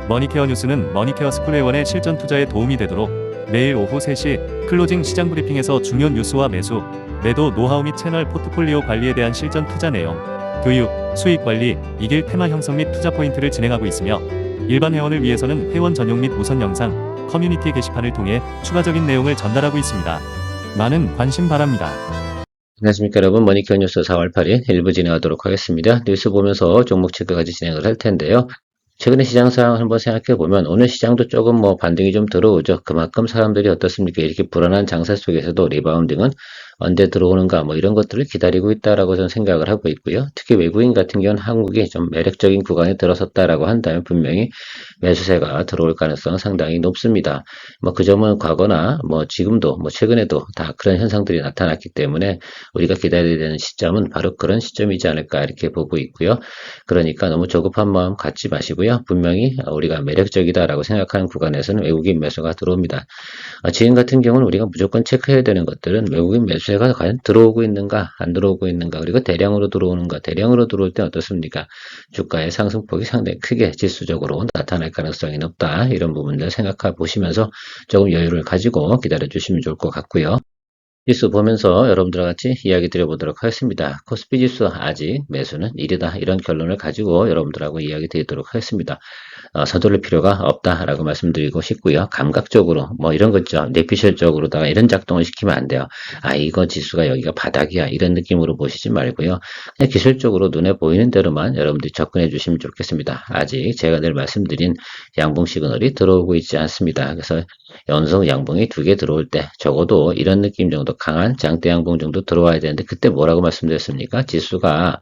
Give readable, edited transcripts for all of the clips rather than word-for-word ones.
머니케어 뉴스는 머니케어 스쿨회원의 실전 투자에 도움이 되도록 매일 오후 3시 클로징 시장 브리핑에서 중요 뉴스와 매수, 매도 노하우 및 채널 포트폴리오 관리에 대한 실전 투자 내용, 교육, 수익 관리, 이길 테마 형성 및 투자 포인트를 진행하고 있으며 일반 회원을 위해서는 회원 전용 및 우선 영상, 커뮤니티 게시판을 통해 추가적인 내용을 전달하고 있습니다. 많은 관심 바랍니다. 안녕하십니까 여러분, 머니케어 뉴스 4월 8일 일부 진행하도록 하겠습니다. 뉴스 보면서 종목 체크까지 진행을 할 텐데요. 최근에 시장 상황을 한번 생각해 보면 오늘 시장도 조금 반등이 좀 들어오죠. 그만큼 사람들이 어떻습니까? 이렇게 불안한 장세 속에서도 리바운딩은 언제 들어오는가 이런 것들을 기다리고 있다라고 저는 생각을 하고 있고요. 특히 외국인 같은 경우는 한국이 좀 매력적인 구간에 들어섰다라고 한다면 분명히 매수세가 들어올 가능성은 상당히 높습니다. 그 점은 과거나 지금도 최근에도 다 그런 현상들이 나타났기 때문에 우리가 기다려야 되는 시점은 바로 그런 시점이지 않을까 이렇게 보고 있고요. 그러니까 너무 조급한 마음 갖지 마시고요. 분명히 우리가 매력적이다라고 생각하는 구간에서는 외국인 매수가 들어옵니다. 지금 같은 경우는 우리가 무조건 체크해야 되는 것들은 외국인 매수세가 과연 들어오고 있는가 안 들어오고 있는가, 그리고 대량으로 들어오는가, 대량으로 들어올 때 어떻습니까? 주가의 상승폭이 상당히 크게 지수적으로 나타날 가능성이 높다, 이런 부분들 생각해 보시면서 조금 여유를 가지고 기다려 주시면 좋을 것 같고요. 지수 보면서 여러분들과 같이 이야기 드려보도록 하겠습니다. 코스피 지수 아직 매수는 이르다, 이런 결론을 가지고 여러분들하고 이야기 드리도록 하겠습니다. 서두를 필요가 없다라고 말씀드리고 싶고요. 감각적으로 이런 거 있죠. 뇌피셜적으로다가 이런 작동을 시키면 안 돼요. 이거 지수가 여기가 바닥이야, 이런 느낌으로 보시지 말고요. 그냥 기술적으로 눈에 보이는 대로만 여러분들이 접근해 주시면 좋겠습니다. 아직 제가 늘 말씀드린 양봉 시그널이 들어오고 있지 않습니다. 그래서 연속 양봉이 2개 들어올 때 적어도 이런 느낌 정도, 강한 장대 양봉 정도 들어와야 되는데, 그때 뭐라고 말씀드렸습니까? 지수가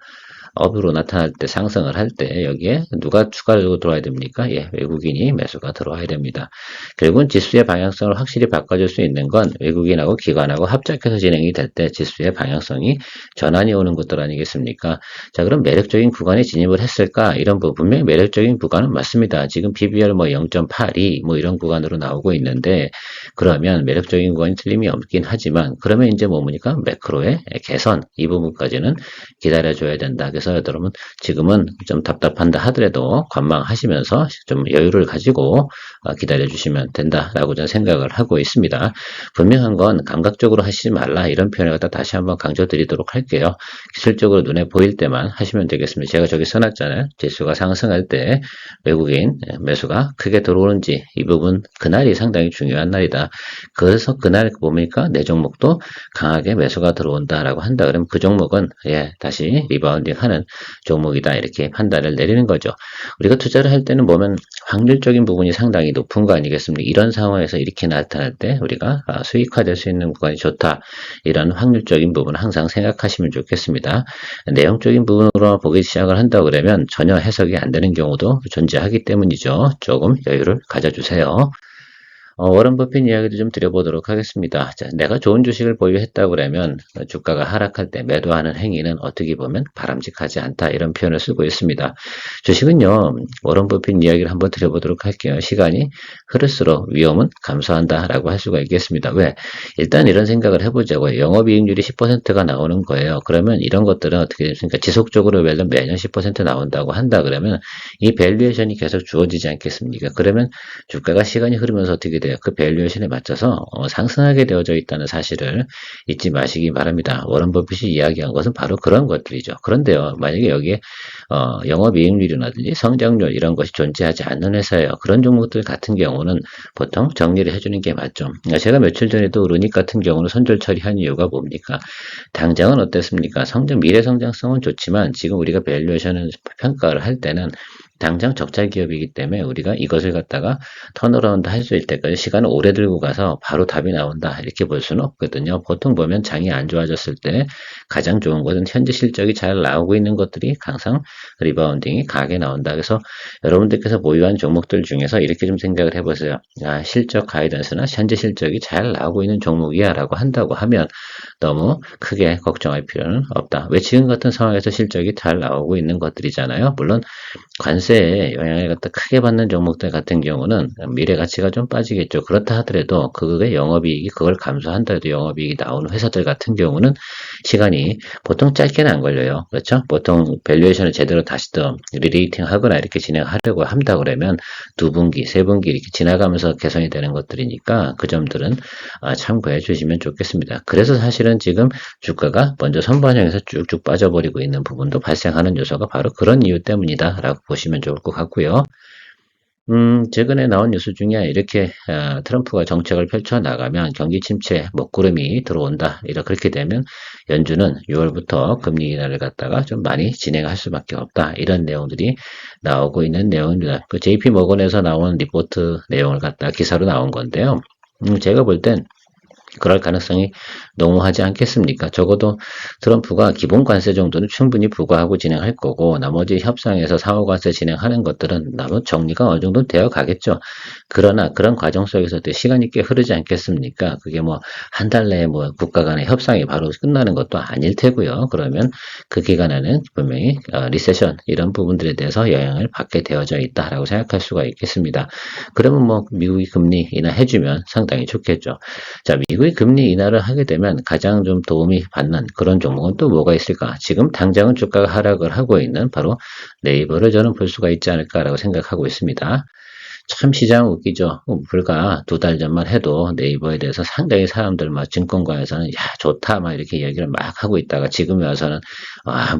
업으로 나타날 때, 상승을 할 때 여기에 누가 추가적으로 들어와야 됩니까? 외국인이 매수가 들어와야 됩니다. 결국은 지수의 방향성을 확실히 바꿔줄 수 있는 건 외국인하고 기관하고 합작해서 진행이 될 때 지수의 방향성이 전환이 오는 것들 아니겠습니까? 자, 그럼 매력적인 구간에 진입을 했을까? 이런 부분, 분명히 매력적인 구간은 맞습니다. 지금 PBR 0.82 이런 구간으로 나오고 있는데, 그러면 매력적인 구간이 틀림이 없긴 하지만, 그러면 이제 뭡니까? 매크로의 개선, 이 부분까지는 기다려줘야 된다. 그래서 여러분, 지금은 좀 답답한다 하더라도 관망하시면서 좀 여유를 가지고 기다려주시면 된다라고 저는 생각을 하고 있습니다. 분명한 건 감각적으로 하시지 말라, 이런 표현을 갖다 다시 한번 강조드리도록 할게요. 기술적으로 눈에 보일 때만 하시면 되겠습니다. 제가 저기 써놨잖아요. 지수가 상승할 때 외국인 매수가 크게 들어오는지, 이 부분 그날이 상당히 중요한 날이다. 그래서 그날 뭡니까? 내 종목도 강하게 매수가 들어온다라고 한다. 그러면 그 종목은 다시 리바운딩 하는 종목이다, 이렇게 판단을 내리는 거죠. 우리가 투자를 할 때는 보면 확률적인 부분이 상당히 높은 거 아니겠습니까? 이런 상황에서 이렇게 나타날 때 우리가 수익화될 수 있는 구간이 좋다, 이런 확률적인 부분을 항상 생각하시면 좋겠습니다. 내용적인 부분으로 보기 시작을 한다 그러면 전혀 해석이 안 되는 경우도 존재하기 때문이죠. 조금 여유를 가져주세요. 워런 버핏 이야기도 좀 드려보도록 하겠습니다. 자, 내가 좋은 주식을 보유했다고 그러면 주가가 하락할 때 매도하는 행위는 어떻게 보면 바람직하지 않다, 이런 표현을 쓰고 있습니다. 주식은요, 워런 버핏 이야기를 한번 드려보도록 할게요. 시간이 흐를수록 위험은 감소한다라고 할 수가 있겠습니다. 왜? 일단 이런 생각을 해보자고요. 영업이익률이 10%가 나오는 거예요. 그러면 이런 것들은 어떻게 됩니까? 지속적으로 매년 10% 나온다고 한다 그러면 이 밸류에이션이 계속 주어지지 않겠습니까? 그러면 주가가 시간이 흐르면서 어떻게 돼요? 그 밸류에이션에 맞춰서 상승하게 되어져 있다는 사실을 잊지 마시기 바랍니다. 워런 버핏이 이야기한 것은 바로 그런 것들이죠. 그런데요, 만약에 여기에 영업이익률이라든지 성장률, 이런 것이 존재하지 않는 회사예요. 그런 종목들 같은 경우는 보통 정리를 해주는 게 맞죠. 제가 며칠 전에도 루닉 같은 경우는 손절 처리한 이유가 뭡니까? 당장은 어땠습니까? 미래 성장성은 좋지만 지금 우리가 밸류에이션을 평가를 할 때는 당장 적자 기업이기 때문에 우리가 이것을 갖다가 턴어라운드 할 수 있을 때까지 시간을 오래 들고 가서 바로 답이 나온다, 이렇게 볼 수는 없거든요. 보통 보면 장이 안 좋아졌을 때 가장 좋은 것은 현재 실적이 잘 나오고 있는 것들이 항상 리바운딩이 강하게 나온다. 그래서 여러분들께서 보유한 종목들 중에서 이렇게 좀 생각을 해보세요. 실적 가이던스나 현재 실적이 잘 나오고 있는 종목이야 라고 한다고 하면 너무 크게 걱정할 필요는 없다. 왜? 지금 같은 상황에서 실적이 잘 나오고 있는 것들이잖아요. 물론 관세 이때 영향을 갖다 크게 받는 종목들 같은 경우는 미래 가치가 좀 빠지겠죠. 그렇다 하더라도 그의 영업이익이 그걸 감소한다 해도 영업이익이 나오는 회사들 같은 경우는 시간이 보통 짧게는 안 걸려요. 그렇죠? 보통 밸류에이션을 제대로 다시 또 리레이팅 하거나 이렇게 진행하려고 한다 그러면 두 분기, 세 분기 이렇게 지나가면서 개선이 되는 것들이니까 그 점들은 참고해 주시면 좋겠습니다. 그래서 사실은 지금 주가가 먼저 선반영에서 쭉쭉 빠져버리고 있는 부분도 발생하는 요소가 바로 그런 이유 때문이다라고 보시면 좋을 것 같고요. 최근에 나온 뉴스 중에 이렇게 트럼프가 정책을 펼쳐나가면 경기 침체 먹구름이 들어온다. 그렇게 되면 연준은 6월부터 금리 인하를 갖다가 좀 많이 진행할 수밖에 없다. 이런 내용들이 나오고 있는 내용입니다. 그 JP 모건에서 나온 리포트 내용을 갖다 기사로 나온 건데요. 제가 볼 땐 그럴 가능성이 농후하지 않겠습니까? 적어도 트럼프가 기본 관세 정도는 충분히 부과하고 진행할 거고 나머지 협상에서 상호 관세 진행하는 것들은 나머지 정리가 어느 정도 되어 가겠죠. 그러나 그런 과정 속에서도 시간이 꽤 흐르지 않겠습니까? 그게 뭐 한 달 내에 뭐 국가 간의 협상이 바로 끝나는 것도 아닐 테고요. 그러면 그 기간에는 분명히 리세션 이런 부분들에 대해서 영향을 받게 되어져 있다라고 생각할 수가 있겠습니다. 그러면 뭐 미국이 금리 인하해주면 상당히 좋겠죠. 자, 미국이 금리 인하를 하게 되면 가장 좀 도움이 받는 그런 종목은 또 뭐가 있을까? 지금 당장은 주가가 하락을 하고 있는 바로 네이버를 저는 볼 수가 있지 않을까라고 생각하고 있습니다. 참 시장 웃기죠. 불과 2달 전만 해도 네이버에 대해서 상당히 사람들 막 증권가에서는 야 좋다 막 이렇게 얘기를 막 하고 있다가 지금에 와서는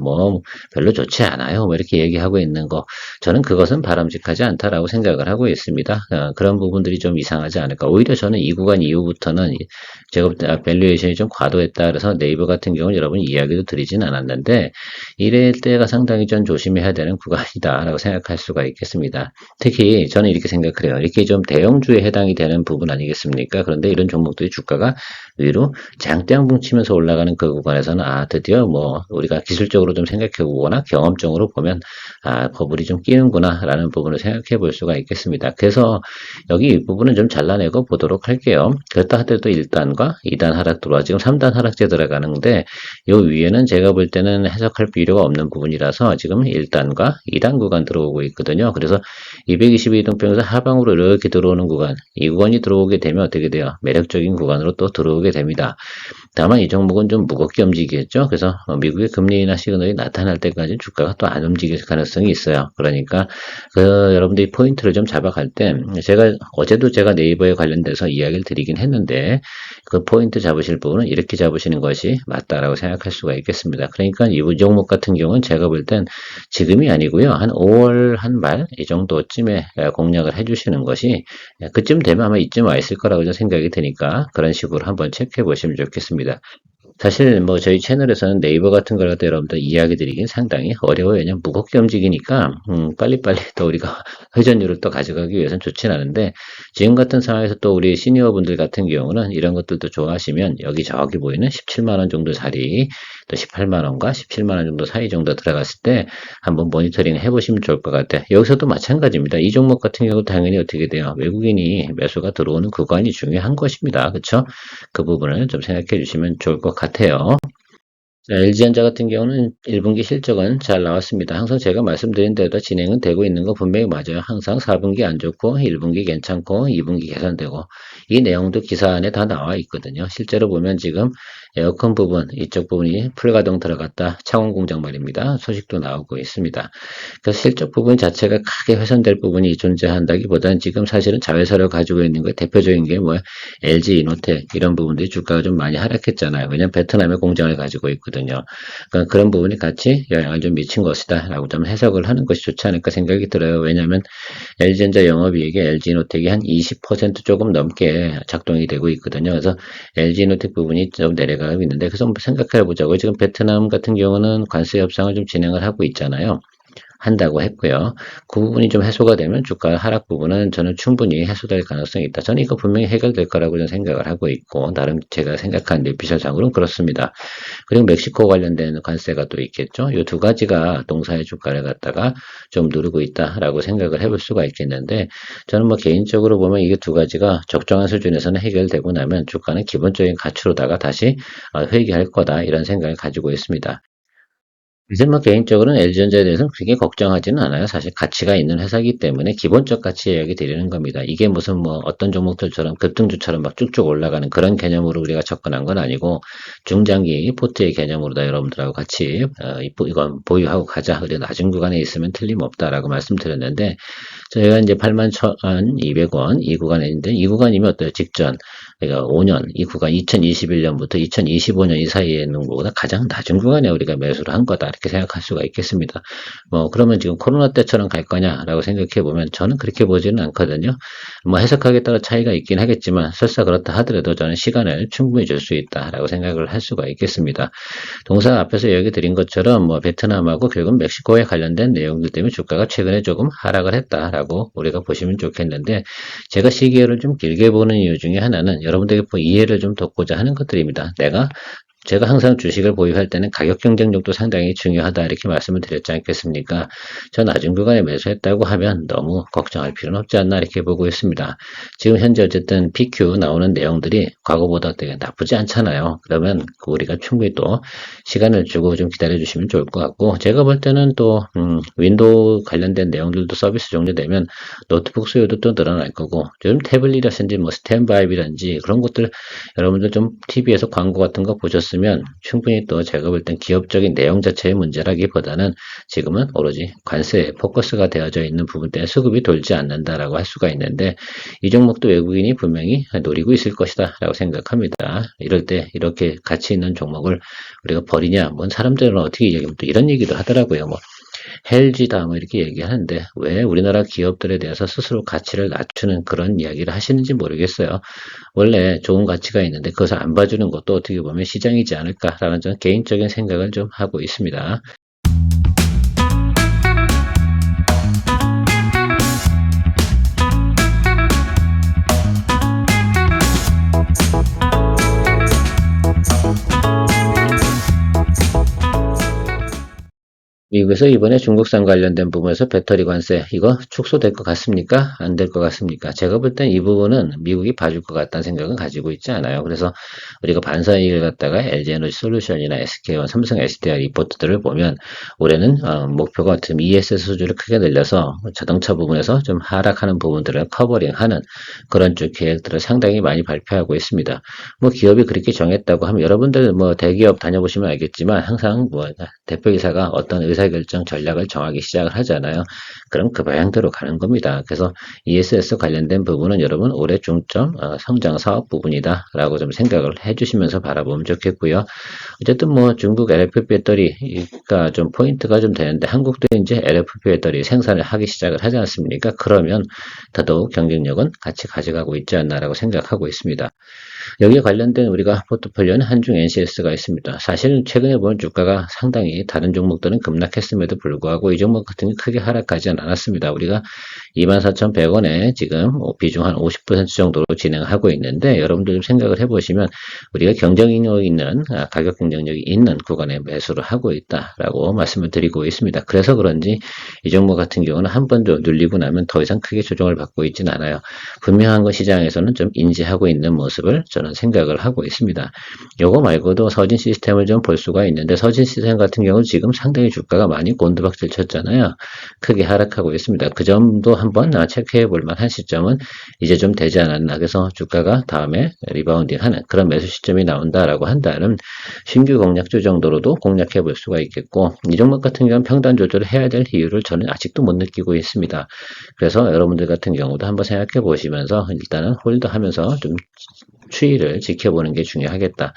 뭐 별로 좋지 않아요 뭐 이렇게 얘기하고 있는 거 저는 그것은 바람직하지 않다라고 생각을 하고 있습니다. 그런 부분들이 좀 이상하지 않을까. 오히려 저는 이 구간 이후부터는 제가 볼 때 밸류에이션이 좀 과도했다 그래서 네이버 같은 경우는 여러분 이야기도 드리진 않았는데 이럴 때가 상당히 좀 조심해야 되는 구간이다라고 생각할 수가 있겠습니다. 특히 저는 이렇게 생각을 해요. 이렇게 좀 대형주에 해당이 되는 부분 아니겠습니까? 그런데 이런 종목들이 주가가 위로 장대양봉 치면서 올라가는 그 구간에서는 드디어 뭐 우리가 기술적으로 좀 생각해 보거나 경험적으로 보면 버블이 좀 끼는구나 라는 부분을 생각해 볼 수가 있겠습니다. 그래서 여기 이 부분은 좀 잘라내고 보도록 할게요. 그렇다 하더라도 1단과 2단 하락 들어와 지금 3단 하락재 들어가는데 요 위에는 제가 볼 때는 해석할 필요가 없는 부분이라서 지금 1단과 2단 구간 들어오고 있거든요. 그래서 222동평에서 하방으로 이렇게 들어오는 구간, 이 구간이 들어오게 되면 어떻게 돼요? 매력적인 구간으로 또 들어오게 됩니다. 다만 이 종목은 좀 무겁게 움직이겠죠. 그래서 미국의 금리 인하 시그널이 나타날 때까지 주가가 또 안 움직일 가능성이 있어요. 그러니까 여러분들이 포인트를 좀 잡아갈 때 어제도 제가 네이버에 관련돼서 이야기를 드리긴 했는데 그 포인트 잡으실 부분은 이렇게 잡으시는 것이 맞다라고 생각할 수가 있겠습니다. 그러니까 이 종목 같은 경우는 제가 볼 땐 지금이 아니고요. 한 5월 한 말 이 정도쯤에 공략을 해주시는 것이 그쯤 되면 아마 이쯤 와 있을 거라고 생각이 드니까 그런 식으로 한번 체크해 보시면 좋겠습니다. 사실 뭐 저희 채널에서는 네이버 같은 걸 갖다 여러분들 이야기 드리긴 상당히 어려워요. 왜냐면 무겁게 움직이니까 빨리빨리 또 우리가 회전율을 또 가져가기 위해서는 좋진 않은데 지금 같은 상황에서 또 우리 시니어분들 같은 경우는 이런 것들도 좋아하시면 여기저기 보이는 17만 원 정도 자리 또 18만 원과 17만 원 정도 사이 정도 들어갔을 때 한번 모니터링 해보시면 좋을 것 같아요. 여기서도 마찬가지입니다. 이 종목 같은 경우 당연히 어떻게 돼요? 외국인이 매수가 들어오는 구간이 중요한 것입니다. 그렇죠? 그 부분을 좀 생각해 주시면 좋을 것 같아요. LG전자 같은 경우는 1분기 실적은 잘 나왔습니다. 항상 제가 말씀드린 대로 진행은 되고 있는 거 분명히 맞아요. 항상 4분기 안 좋고 1분기 괜찮고 2분기 개선되고 이 내용도 기사 안에 다 나와 있거든요. 실제로 보면 지금 에어컨 부분 이쪽 부분이 풀가동 들어갔다. 창원 공장 말입니다. 소식도 나오고 있습니다. 그래서 실적 부분 자체가 크게 훼손될 부분이 존재한다기보다는 지금 사실은 자회사를 가지고 있는 거 대표적인 게 뭐야? LG 이노텍 이런 부분들이 주가가 좀 많이 하락했잖아요. 왜냐면 베트남에 공장을 가지고 있거든요. 그러니까 그런 부분이 같이 영향을 좀 미친 것이다 라고 좀 해석을 하는 것이 좋지 않을까 생각이 들어요. 왜냐하면 LG전자 영업이익이 LG노텍이 한 20% 조금 넘게 작동이 되고 있거든요. 그래서 LG노텍 부분이 좀 내려가고 있는데 그래서 한번 생각해 보자고요. 지금 베트남 같은 경우는 관세 협상을 좀 진행을 하고 있잖아요. 한다고 했고요. 그 부분이 좀 해소가 되면 주가 하락 부분은 저는 충분히 해소될 가능성이 있다. 저는 이거 분명히 해결될 거라고 저는 생각을 하고 있고 나름 제가 생각한 뇌피셜상으로는 그렇습니다. 그리고 멕시코 관련된 관세가 또 있겠죠. 이 두 가지가 동사의 주가를 갖다가 좀 누르고 있다라고 생각을 해볼 수가 있겠는데 저는 뭐 개인적으로 보면 이게 두 가지가 적정한 수준에서는 해결되고 나면 주가는 기본적인 가치로다가 다시 회귀할 거다 이런 생각을 가지고 있습니다. 이제 뭐 개인적으로는 LG전자에 대해서는 그렇게 걱정하지는 않아요. 사실 가치가 있는 회사이기 때문에 기본적 가치 이야기 드리는 겁니다. 이게 무슨 뭐 어떤 종목들처럼 급등주처럼 막 쭉쭉 올라가는 그런 개념으로 우리가 접근한 건 아니고 중장기 포트의 개념으로 다 여러분들하고 같이 이건 보유하고 가자. 그래 낮은 구간에 있으면 틀림없다라고 말씀드렸는데 저희가 이제 81,200원 이 구간에 있는데 이 구간이면 어때요? 직전 그러니까 5년 이 구간 2021년부터 2025년 이 사이에 있는 것보다 가장 낮은 구간에 우리가 매수를 한 거다 이렇게 생각할 수가 있겠습니다. 뭐 그러면 지금 코로나 때처럼 갈 거냐라고 생각해 보면 저는 그렇게 보지는 않거든요. 뭐 해석하기에 따라 차이가 있긴 하겠지만 설사 그렇다 하더라도 저는 시간을 충분히 줄 수 있다라고 생각을 할 수가 있겠습니다. 동사 앞에서 얘기 드린 것처럼 뭐 베트남하고 결국 멕시코에 관련된 내용들 때문에 주가가 최근에 조금 하락을 했다라고 우리가 보시면 좋겠는데 제가 시기를 좀 길게 보는 이유 중에 하나는 여러분들에게 이해를 좀 돕고자 하는 것들입니다. 제가 항상 주식을 보유할 때는 가격 경쟁력도 상당히 중요하다 이렇게 말씀을 드렸지 않겠습니까? 저 낮은 구간에 매수했다고 하면 너무 걱정할 필요는 없지 않나 이렇게 보고 있습니다. 지금 현재 어쨌든 PQ 나오는 내용들이 과거보다 되게 나쁘지 않잖아요. 그러면 우리가 충분히 또 시간을 주고 좀 기다려 주시면 좋을 것 같고 제가 볼 때는 또 윈도우 관련된 내용들도 서비스 종료되면 노트북 수요도 또 늘어날 거고 요즘 태블릿이라든지 뭐 스탠바이라든지 그런 것들 여러분들 좀 TV에서 광고 같은 거 보셨으면 충분히 또 제가 볼 땐 기업적인 내용 자체의 문제라기보다는 지금은 오로지 관세에 포커스가 되어져 있는 부분 때문에 수급이 돌지 않는다라고 할 수가 있는데 이 종목도 외국인이 분명히 노리고 있을 것이다 라고 생각합니다. 이럴 때 이렇게 가치 있는 종목을 우리가 버리냐 뭔 사람들은 어떻게 얘기하면 또 이런 얘기도 하더라고요. 뭐 헬지다 뭐 이렇게 얘기하는데 왜 우리나라 기업들에 대해서 스스로 가치를 낮추는 그런 이야기를 하시는지 모르겠어요. 원래 좋은 가치가 있는데 그것을 안 봐주는 것도 어떻게 보면 시장이지 않을까라는 저는 개인적인 생각을 좀 하고 있습니다. 미국에서 이번에 중국산 관련된 부분에서 배터리 관세 이거 축소될 것 같습니까? 안 될 것 같습니까? 제가 볼 땐 이 부분은 미국이 봐줄 것 같다는 생각은 가지고 있지 않아요. 그래서 우리가 반사이익을 갖다가 LG에너지 솔루션이나 SK온, 삼성 SDI 리포트들을 보면 올해는 목표가 지금 ESS 수주를 크게 늘려서 자동차 부분에서 좀 하락하는 부분들을 커버링하는 그런 쪽 계획들을 상당히 많이 발표하고 있습니다. 뭐 기업이 그렇게 정했다고 하면 여러분들 뭐 대기업 다녀보시면 알겠지만 항상 뭐 대표이사가 어떤 의사결정 전략을 정하기 시작을 하잖아요. 그럼 그 방향대로 가는 겁니다. 그래서 ESS 관련된 부분은 여러분 올해 중점 성장 사업 부분이다라고 좀 생각을 해주시면서 바라보면 좋겠고요. 어쨌든 뭐 중국 LFP 배터리가 좀 포인트가 좀 되는데 한국도 이제 LFP 배터리 생산을 하기 시작을 하지 않습니까? 그러면 더더욱 경쟁력은 같이 가져가고 있지 않나라고 생각하고 있습니다. 여기에 관련된 우리가 포트폴리오는 한중 NCS가 있습니다. 사실은 최근에 보면 주가가 상당히 다른 종목들은 급락했음에도 불구하고 이 종목 같은 게 크게 하락하지는 않았습니다. 우리가 24,100원에 지금 비중 한 50% 정도로 진행하고 있는데 여러분들 좀 생각을 해보시면 우리가 경쟁력 있는 가격 경쟁력이 있는 구간에 매수를 하고 있다라고 말씀을 드리고 있습니다. 그래서 그런지 이 종목 같은 경우는 한 번 더 눌리고 나면 더 이상 크게 조정을 받고 있지는 않아요. 분명한 건 시장에서는 좀 인지하고 있는 모습을 저는 생각을 하고 있습니다. 요거 말고도 서진 시스템을 좀 볼 수가 있는데 서진 시스템 같은 경우는 지금 상당히 주가가 많이 곤두박질 쳤잖아요. 크게 하락하고 있습니다. 그 점도 한번 체크해 볼 만한 시점은 이제 좀 되지 않았나. 그래서 주가가 다음에 리바운딩하는 그런 매수 시점이 나온다라고 한다면 신규 공략주 정도로도 공략해 볼 수가 있겠고 이 종목 같은 경우는 평단 조절을 해야 될 이유를 저는 아직도 못 느끼고 있습니다. 그래서 여러분들 같은 경우도 한번 생각해 보시면서 일단은 홀드하면서 좀 추이를 지켜보는 게 중요하겠다.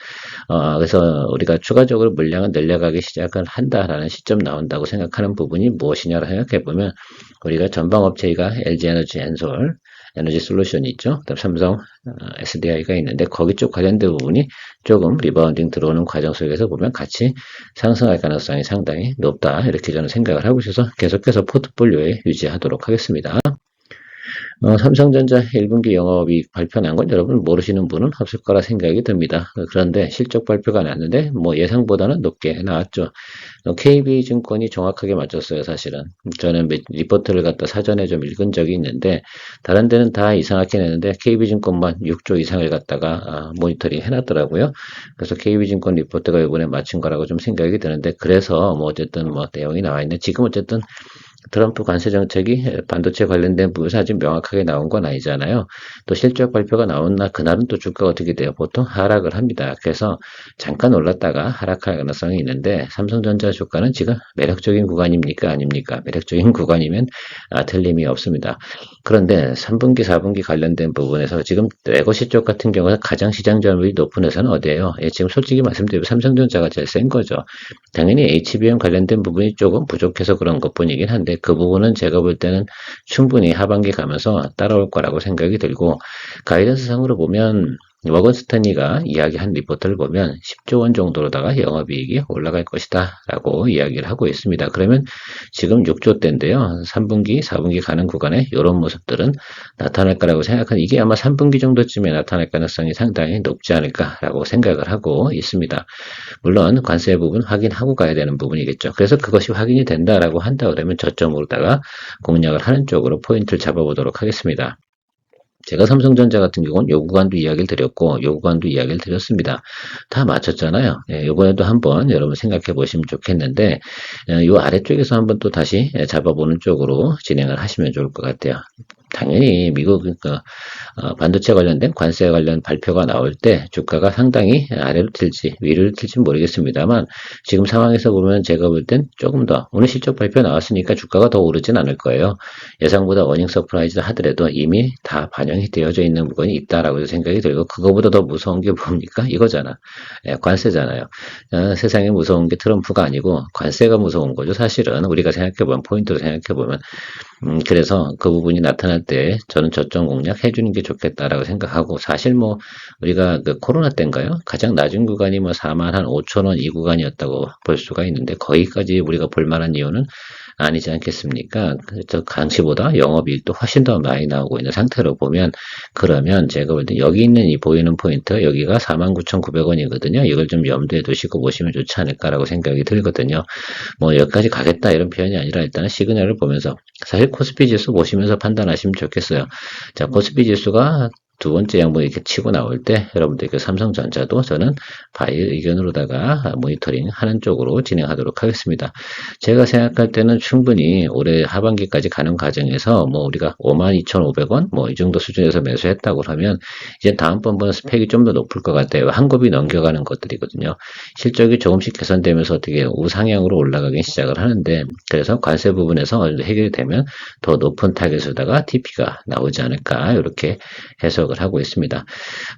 그래서 우리가 추가적으로 물량을 늘려가기 시작을 한다라는 시점 나온다고 생각하는 부분이 무엇이냐를 생각해 보면 우리가 전방업체가 LG에너지 엔솔, 에너지 솔루션이 있죠. 그다음 삼성 SDI가 있는데 거기 쪽 관련된 부분이 조금 리바운딩 들어오는 과정 속에서 보면 같이 상승할 가능성이 상당히 높다. 이렇게 저는 생각을 하고 있어서 계속해서 포트폴리오에 유지하도록 하겠습니다. 삼성전자 1분기 영업이익 발표 난 건 여러분 모르시는 분은 없을 거라 생각이 듭니다. 그런데 실적 발표가 났는데 뭐 예상보다는 높게 나왔죠. KB증권이 정확하게 맞췄어요, 사실은. 저는 리포트를 갖다 사전에 좀 읽은 적이 있는데 다른 데는 다 이상하게 내는데 KB증권만 6조 이상을 갖다가 모니터링 해놨더라고요. 그래서 KB증권 리포트가 이번에 맞춘 거라고 좀 생각이 드는데 그래서 뭐 어쨌든 뭐 내용이 나와 있는데 지금 어쨌든 트럼프 관세 정책이 반도체 관련된 부분에서 아주 명확하게 나온 건 아니잖아요. 또 실적 발표가 나온 날 그날은 또 주가가 어떻게 돼요? 보통 하락을 합니다. 그래서 잠깐 올랐다가 하락할 가능성이 있는데 삼성전자 주가는 지금 매력적인 구간입니까? 아닙니까? 매력적인 구간이면 틀림이 없습니다. 그런데 3분기, 4분기 관련된 부분에서 지금 레거시 쪽 같은 경우는 가장 시장 점유율이 높은 회사는 어디예요? 예, 지금 솔직히 말씀드리면 삼성전자가 제일 센 거죠. 당연히 HBM 관련된 부분이 조금 부족해서 그런 것뿐이긴 한데 그 부분은 제가 볼 때는 충분히 하반기 가면서 따라올 거라고 생각이 들고 가이던스 상으로 보면 워건 스탠리가 이야기한 리포트를 보면 10조 원 정도로다가 영업이익이 올라갈 것이다 라고 이야기를 하고 있습니다. 그러면 지금 6조대인데요. 3분기, 4분기 가는 구간에 이런 모습들은 나타날 거라고 생각하는 이게 아마 3분기 정도쯤에 나타날 가능성이 상당히 높지 않을까라고 생각을 하고 있습니다. 물론 관세 부분 확인하고 가야 되는 부분이겠죠. 그래서 그것이 확인이 된다라고 한다 그러면 저점으로다가 공략을 하는 쪽으로 포인트를 잡아보도록 하겠습니다. 제가 삼성전자 같은 경우는 요 구간도 이야기를 드렸고 요 구간도 이야기를 드렸습니다. 다 맞췄잖아요. 예, 이번에도 한번 여러분 생각해 보시면 좋겠는데 요 아래쪽에서 한번 또 다시 잡아보는 쪽으로 진행을 하시면 좋을 것 같아요. 당연히 미국 반도체 관련된 관세 관련 발표가 나올 때 주가가 상당히 아래로 튈지 위로 튈지 모르겠습니다만 지금 상황에서 보면 제가 볼 땐 조금 더 오늘 실적 발표 나왔으니까 주가가 더 오르진 않을 거예요. 예상보다 어닝 서프라이즈 하더라도 이미 다 반영이 되어져 있는 부분이 있다라고 생각이 들고 그거보다 더 무서운 게 뭡니까? 이거잖아. 예, 관세잖아요. 세상에 무서운 게 트럼프가 아니고 관세가 무서운 거죠. 사실은 우리가 생각해보면 포인트로 생각해보면 그래서 그 부분이 나타날 때 저는 저점 공략 해주는 게 좋겠다라고 생각하고 사실 뭐 우리가 그 코로나 때인가요? 가장 낮은 구간이 뭐 4만 한 5천 원 이 구간이었다고 볼 수가 있는데 거기까지 우리가 볼 만한 이유는 아니지 않겠습니까? 저 당시보다 영업이익도 훨씬 더 많이 나오고 있는 상태로 보면 그러면 제가 볼 때 여기 있는 이 보이는 포인트 여기가 49,900원이거든요. 이걸 좀 염두에 두시고 보시면 좋지 않을까라고 생각이 들거든요. 뭐 여기까지 가겠다 이런 표현이 아니라 일단은 시그널을 보면서 사실 코스피 지수 보시면서 판단하시면 좋겠어요. 자, 코스피 지수가 두 번째 양봉 이렇게 치고 나올 때 여러분들 그 삼성전자도 저는 바이 의견으로다가 모니터링 하는 쪽으로 진행하도록 하겠습니다. 제가 생각할 때는 충분히 올해 하반기까지 가는 과정에서 뭐 우리가 52,500원 뭐 이 정도 수준에서 매수했다고 하면 이제 다음번보다 스펙이 좀 더 높을 것 같아요. 한 곱이 넘겨가는 것들이거든요. 실적이 조금씩 개선되면서 어떻게 우상향으로 올라가기 시작을 하는데 그래서 관세 부분에서 해결이 되면 더 높은 타겟에다가 TP가 나오지 않을까 이렇게 해석을 하고 있습니다.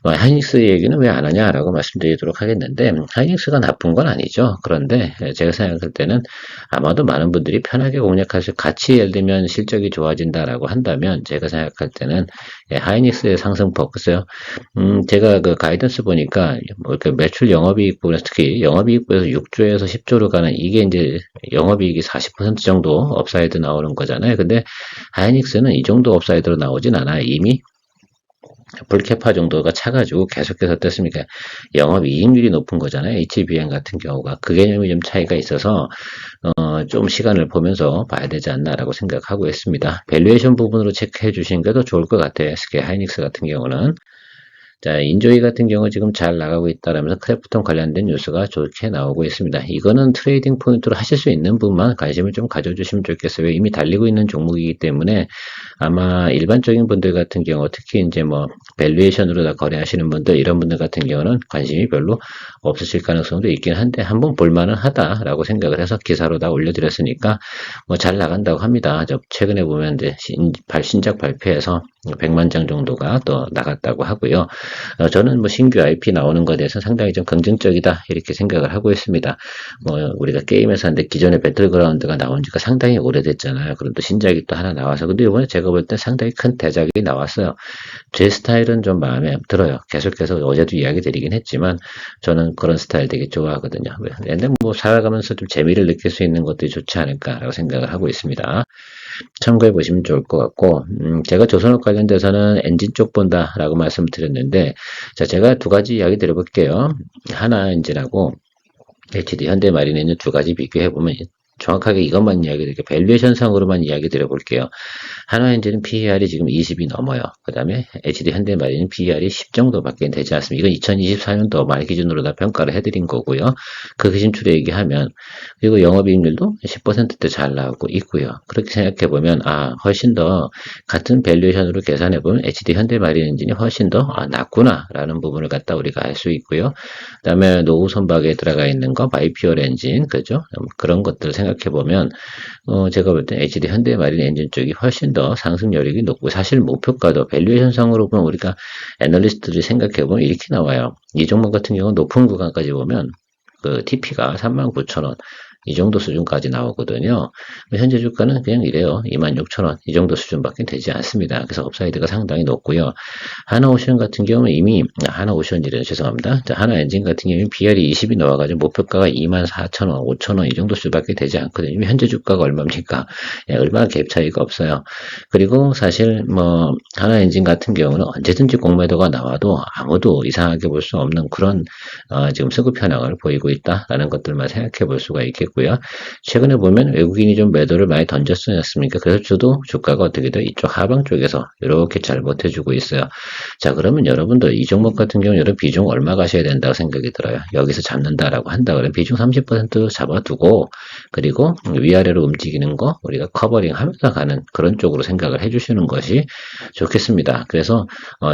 하이닉스 얘기는 왜 안 하냐라고 말씀드리도록 하겠는데 하이닉스가 나쁜 건 아니죠. 그런데 제가 생각할 때는 아마도 많은 분들이 편하게 공략하실 같이 예를 들면 실적이 좋아진다라고 한다면 제가 생각할 때는 하이닉스의 상승폭 글쎄요. 제가 그 가이던스 보니까 뭐 이렇게 매출 영업이익 부분에서 특히 영업이익 부에서 6조에서 10조로 가는 이게 이제 영업이익이 40% 정도 업사이드 나오는 거잖아요. 근데 하이닉스는 이 정도 업사이드로 나오진 않아요. 이미 불캐파 정도가 차가지고 계속해서 어떻습니까? 영업이익률이 높은 거잖아요. HBM 같은 경우가. 그 개념이 좀 차이가 있어서 좀 시간을 보면서 봐야 되지 않나라고 생각하고 있습니다. 밸류에이션 부분으로 체크해 주시는 게 더 좋을 것 같아요. SK 하이닉스 같은 경우는. 자, 인조이 같은 경우 지금 잘 나가고 있다라면서 크래프톤 관련된 뉴스가 좋게 나오고 있습니다. 이거는 트레이딩 포인트로 하실 수 있는 부분만 관심을 좀 가져주시면 좋겠어요. 이미 달리고 있는 종목이기 때문에 아마 일반적인 분들 같은 경우 특히 이제 뭐 밸류에이션으로 다 거래하시는 분들 이런 분들 같은 경우는 관심이 별로 없으실 가능성도 있긴 한데 한번 볼만은 하다라고 생각을 해서 기사로 다 올려드렸으니까 뭐 잘 나간다고 합니다. 저 최근에 보면 이제 신작 발표해서 100만 장 정도가 또 나갔다고 하고요. 저는 뭐 신규 IP 나오는 것에 대해서 상당히 좀 긍정적이다 이렇게 생각을 하고 있습니다. 뭐 우리가 게임에서 하는데 기존에 배틀그라운드가 나온 지가 상당히 오래됐잖아요. 그럼 또 신작이 또 하나 나와서 근데 이번에 제가 볼 때 상당히 큰 대작이 나왔어요. 제 스타일은 좀 마음에 들어요. 계속해서 어제도 이야기 드리긴 했지만 저는 그런 스타일 되게 좋아하거든요. 근데 뭐 살아가면서 좀 재미를 느낄 수 있는 것들이 좋지 않을까라고 생각을 하고 있습니다. 참고해 보시면 좋을 것 같고, 제가 조선업 관련돼서는 엔진 쪽 본다라고 말씀드렸는데, 자, 제가 두 가지 이야기 드려볼게요. 하나 엔진하고 HD 현대마린에 있는 두 가지 비교해 보면 정확하게 이것만 이야기 드릴게요. 밸류에이션 상으로만 이야기 드려볼게요. 한화엔진은 PER이 지금 20이 넘어요. 그 다음에 HD 현대마린은 PER이 10 정도밖에 되지 않습니다. 이건 2024년도 말 기준으로 다 평가를 해드린 거고요. 그 기준치로 얘기하면, 그리고 영업이익률도 10%대 잘 나오고 있고요. 그렇게 생각해보면 훨씬 더 같은 밸류에이션으로 계산해보면 HD 현대마린 엔진이 훨씬 더 낫구나 라는 부분을 갖다 우리가 알 수 있고요. 그 다음에 노후 선박에 들어가 있는 거 바이퓨얼 엔진, 그죠? 그런 것들 생각해보면 제가 볼 때 HD 현대마린 엔진 쪽이 훨씬 더 상승 여력이 높고, 사실 목표가도 밸류에이션 상으로 보면 우리가 애널리스트들이 생각해보면 이렇게 나와요. 이 종목 같은 경우는 높은 구간까지 보면 그 TP가 39,000원 이 정도 수준까지 나오거든요. 현재 주가는 그냥 이래요. 26,000원 이 정도 수준밖에 되지 않습니다. 그래서 업사이드가 상당히 높고요. 하나오션 같은 경우는 이미 하나오션이래요. 죄송합니다. 자, 하나엔진 같은 경우는 BR이 20이 나와가지고 목표가가 24,000원, 5,000원 이 정도 수밖에 되지 않거든요. 현재 주가가 얼마입니까? 얼마 갭 차이가 없어요. 그리고 사실 하나엔진 같은 경우는 언제든지 공매도가 나와도 아무도 이상하게 볼 수 없는 그런 지금 수급 현황을 보이고 있다라는 것들만 생각해 볼 수가 있겠고요. 최근에 보면 외국인이 좀 매도를 많이 던졌지 않습니까? 그래서 저도 주가가 어떻게 돼? 이쪽 하방 쪽에서 이렇게 잘 버텨주고 있어요. 자, 그러면 여러분들 이 종목 같은 경우 여러분 비중 얼마 가셔야 된다고 생각이 들어요. 여기서 잡는다라고 한다 그러면 비중 30% 잡아두고, 그리고 위아래로 움직이는 거 우리가 커버링 하면서 가는 그런 쪽으로 생각을 해주시는 것이 좋겠습니다. 그래서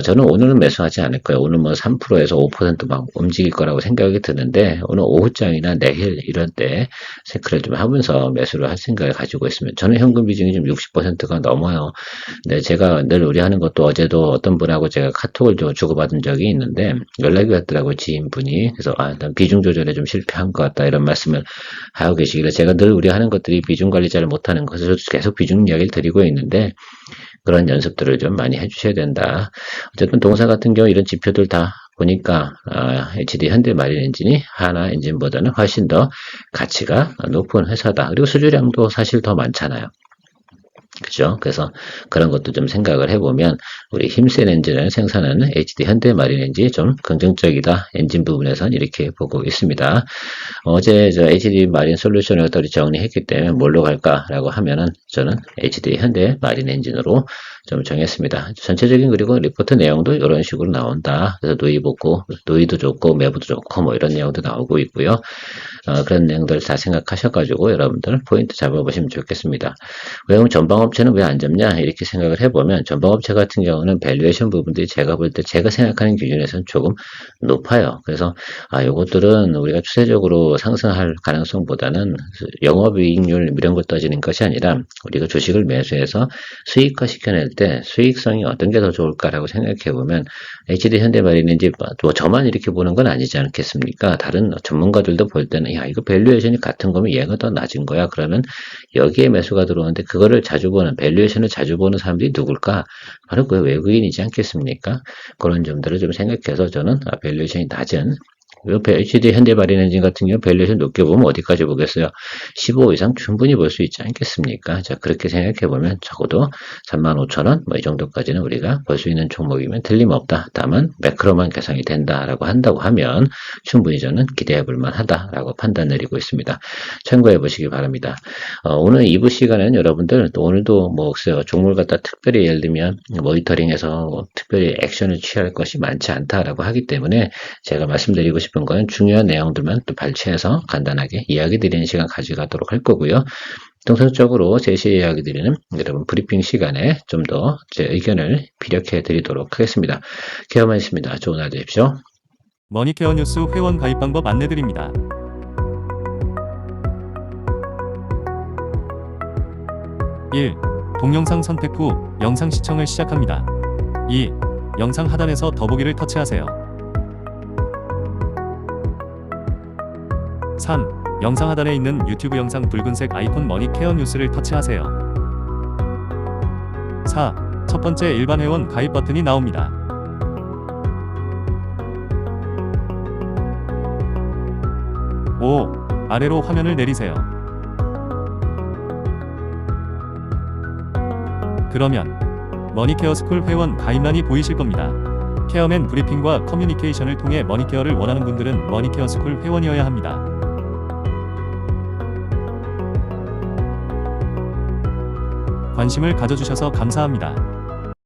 저는 오늘은 매수하지 않을 거예요. 오늘 3%에서 5%막 움직일 거라고 생각이 드는데, 오늘 오후장이나 내일 이런 때 체크를 좀 하면서 매수를 할 생각을 가지고 있습니다. 저는 현금 비중이 좀 60%가 넘어요. 근데 제가 늘 의뢰하는 것도, 어제도 어떤 분하고 제가 카톡을 좀 주고받은 적이 있는데 연락이 왔더라고요. 지인분이. 그래서 난 비중 조절에 좀 실패한 것 같다 이런 말씀을 하고 계시길래, 제가 늘 의뢰하는 것들이 비중 관리 잘 못하는 것을 계속 비중 이야기를 드리고 있는데, 그런 연습들을 좀 많이 해주셔야 된다. 어쨌든 동사 같은 경우 이런 지표들 다 보니까 HD 현대마린 엔진이 하나 엔진보다는 훨씬 더 가치가 높은 회사다. 그리고 수주량도 사실 더 많잖아요. 그죠? 그래서 그런 것도 좀 생각을 해보면 우리 힘센 엔진을 생산하는 HD 현대마린 엔진이 좀 긍정적이다. 엔진 부분에선 이렇게 보고 있습니다. 어제 HD 마린 솔루션을 정리했기 때문에 뭘로 갈까라고 하면은 저는 HD 현대마린 엔진으로 좀 정했습니다. 전체적인 그리고 리포트 내용도 이런 식으로 나온다. 그래서 노이도 좋고 매부도 좋고 이런 내용도 나오고 있고요. 그런 내용들 다 생각하셔가지고 여러분들 포인트 잡아보시면 좋겠습니다. 왜 전방업체는 왜 안 잡냐 이렇게 생각을 해보면, 전방업체 같은 경우는 밸류에이션 부분들이 제가 볼 때 제가 생각하는 기준에서는 조금 높아요. 그래서 요것들은 우리가 추세적으로 상승할 가능성보다는 영업이익률 이런 거 따지는 것이 아니라 우리가 주식을 매수해서 수익화 시켜낼 때 수익성이 어떤 게 더 좋을까라고 생각해보면, HD 현대마린인지 저만 이렇게 보는 건 아니지 않겠습니까? 다른 전문가들도 볼 때는 이거 밸류에이션이 같은 거면 얘가 더 낮은 거야. 그러면 여기에 매수가 들어오는데, 그거를 자주 보는, 밸류에이션을 자주 보는 사람들이 누굴까? 바로 그 외국인이지 않겠습니까? 그런 점들을 좀 생각해서 저는 밸류에이션이 낮은 HD 현대마린 엔진 같은 경우 밸류에이션 높게 보면 어디까지 보겠어요? 15 이상 충분히 볼 수 있지 않겠습니까? 자, 그렇게 생각해보면 적어도 35,000원 이 정도까지는 우리가 볼 수 있는 종목이면 틀림없다. 다만 매크로만 개선이 된다라고 한다고 하면 충분히 저는 기대해볼 만하다라고 판단 내리고 있습니다. 참고해 보시기 바랍니다. 오늘 2부 시간에는 여러분들 또 오늘도 글쎄요, 종목을 갖다 특별히 예를 들면 모니터링해서 특별히 액션을 취할 것이 많지 않다라고 하기 때문에 제가 말씀드리고 싶은 건 중요한 내용들만 또 발췌해서 간단하게 이야기 드리는 시간 가져가도록 할 거고요. 통상적으로 제시에 이야기 드리는 여러분 브리핑 시간에 좀 더 제 의견을 피력해 드리도록 하겠습니다. 케어만 있습니다. 좋은 하루 되십시오. 머니케어 뉴스 회원 가입 방법 안내드립니다. 1. 동영상 선택 후 영상 시청을 시작합니다. 2. 영상 하단에서 더보기를 터치하세요. 3. 영상 하단에 있는 유튜브 영상 붉은색 아이콘 머니케어 뉴스를 터치하세요. 4. 첫 번째 일반 회원 가입 버튼이 나옵니다. 5. 아래로 화면을 내리세요. 그러면 머니케어 스쿨 회원 가입란이 보이실 겁니다. 케어맨 브리핑과 커뮤니케이션을 통해 머니케어를 원하는 분들은 머니케어 스쿨 회원이어야 합니다. 관심을 가져주셔서 감사합니다.